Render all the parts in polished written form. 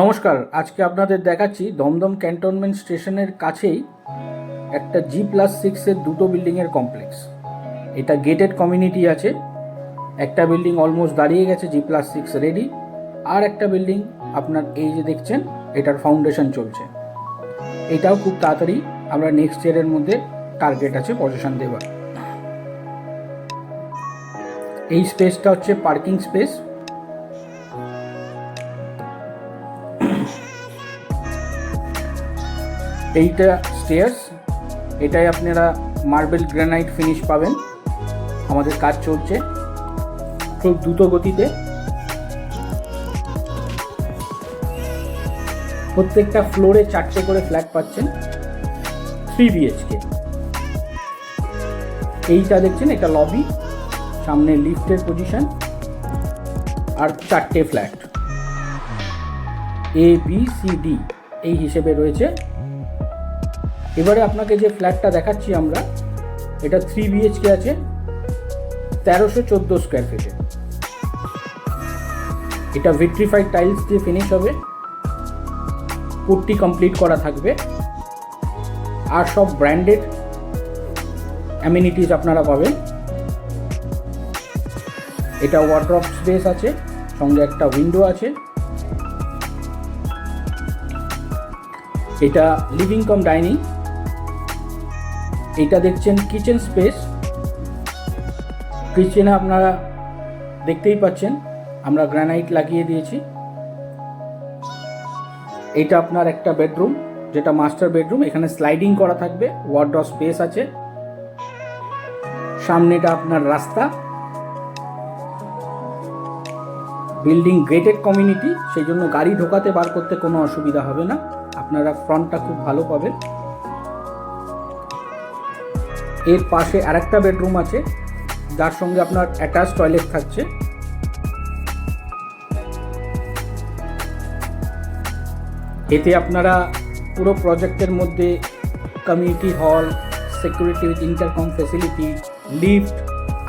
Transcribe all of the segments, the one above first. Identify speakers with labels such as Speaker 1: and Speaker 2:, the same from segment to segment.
Speaker 1: নমস্কার, আজকে আপনাদের দেখাচ্ছি দমদম ক্যান্টনমেন্ট স্টেশনের কাছেই একটা G+6-এর দুটো বিল্ডিংয়ের কমপ্লেক্স। এটা গেটেড কমিউনিটি আছে। একটা বিল্ডিং অলমোস্ট দাঁড়িয়ে গেছে, G+6 রেডি। আর একটা বিল্ডিং আপনার এই যে দেখছেন, এটার ফাউন্ডেশন চলছে। এটাও খুব তাড়াতাড়ি আমরা নেক্সট ইয়ারের মধ্যে টার্গেট আছে পজিশন দেওয়ার। এই স্পেসটা হচ্ছে পার্কিং স্পেস। এইটা স্টেয়ার্স, এটাই আপনারা মার্বেল গ্রানাইট ফিনিশ পাবেন। আমাদের কাজ চলছে খুব দ্রুত গতিতে। প্রত্যেকটা ফ্লোরে 4টে করে ফ্ল্যাট পাচ্ছেন, 3 BHK। এইটা দেখছেন, এটা লবি, সামনে লিফটের পজিশন, আর 4টে ফ্ল্যাট ABCD এই হিসেবে রয়েছে। এবারে আপনাকে যে ফ্ল্যাটটা দেখাচ্ছি আমরা, এটা 3 BHK আছে, 1314 স্কোয়ার ফিটে। এটা ভিট্রিফাইড টাইলস দিয়ে ফিনিশ হবে, পুট্টি কমপ্লিট করা থাকবে, আর সব ব্র্যান্ডেড অ্যামিনিটিস আপনারা পাবেন। এটা ওয়ার্ড্রপ স্পেস আছে, সঙ্গে একটা উইন্ডো আছে। এটা লিভিং কাম ডাইনিং। এটা দেখছেন কিচেন স্পেস। কিচেনে আপনারা দেখতেই পাচ্ছেন আমরা গ্রানাইট লাগিয়ে দিয়েছি। এটা আপনার একটা বেডরুম, যেটা মাস্টার বেডরুম। এখানে স্লাইডিং করা থাকবে, ওয়ার্ড্রপ স্পেস আছে। সামনেটা আপনার রাস্তা। বিল্ডিং গেটেড কমিউনিটি, সেই জন্য গাড়ি ঢোকাতে বার করতে কোনো অসুবিধা হবে না। আপনারা ফ্রন্টটা খুব ভালো পাবেন। এর পাশে আরেকটা বেডরুম আছে, যার সঙ্গে আপনার অ্যাটাচ টয়লেট থাকছে। এতে আপনারা পুরো প্রজেক্টের মধ্যে community hall, security with intercom facility, lift,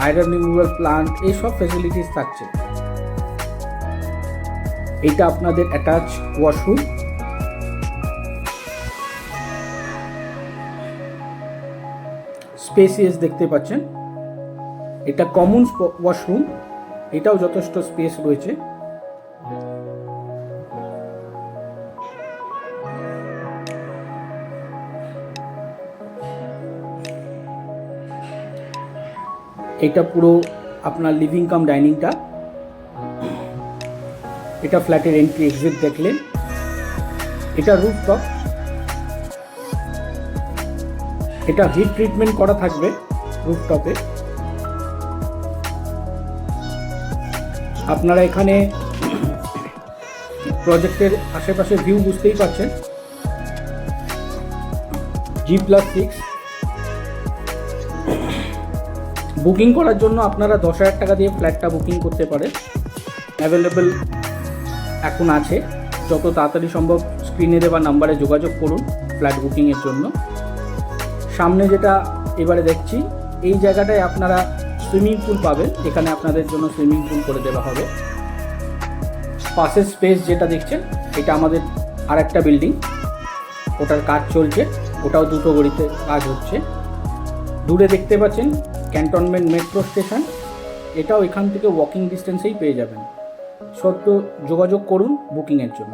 Speaker 1: iron removal plant, এইসব ফেসিলিটিস থাকছে। এটা আপনাদের অ্যাটাচ ওয়াশরুম। স্পেসিয়াস দেখতে পাচ্ছেন। এটা কমন ওয়াশরুম, এটাও যথেষ্ট স্পেস রয়েছে। এটা পুরো আপনার লিভিং কাম ডাইনিংটা। এটা ফ্ল্যাটের এন্ট্রি এক্সিট দেখলেন। এটা রুফটপ। এটা হিট ট্রিটমেন্ট করা থাকবে রুফটপে। আপনারা এখানে প্রজেক্টের আশেপাশে ভিউ বুঝতেই পারছেন। G+6 বুকিং করার জন্য আপনারা 10,000 টাকা দিয়ে ফ্ল্যাটটা বুকিং করতে পারেন। অ্যাভেলেবেল এখন আছে। যত তাড়াতাড়ি সম্ভব স্ক্রিনে দেওয়া নাম্বারে যোগাযোগ করুন ফ্ল্যাট বুকিংয়ের জন্য। সামনে যেটা এবারে দেখছি, এই জায়গাটায় আপনারা সুইমিং পুল পাবেন। এখানে আপনাদের জন্য সুইমিং পুল করে দেওয়া হবে। পাশের স্পেস যেটা দেখছেন, এটা আমাদের আর একটা বিল্ডিং, ওটার কাজ চলছে। ওটাও দ্রুত গতিতে কাজ হচ্ছে। দূরে দেখতে পাচ্ছেন ক্যান্টনমেন্ট মেট্রো স্টেশন। এটাও এখান থেকে ওয়াকিং ডিস্টেন্সেই পেয়ে যাবেন। সত্য যোগাযোগ করুন বুকিংয়ের জন্য।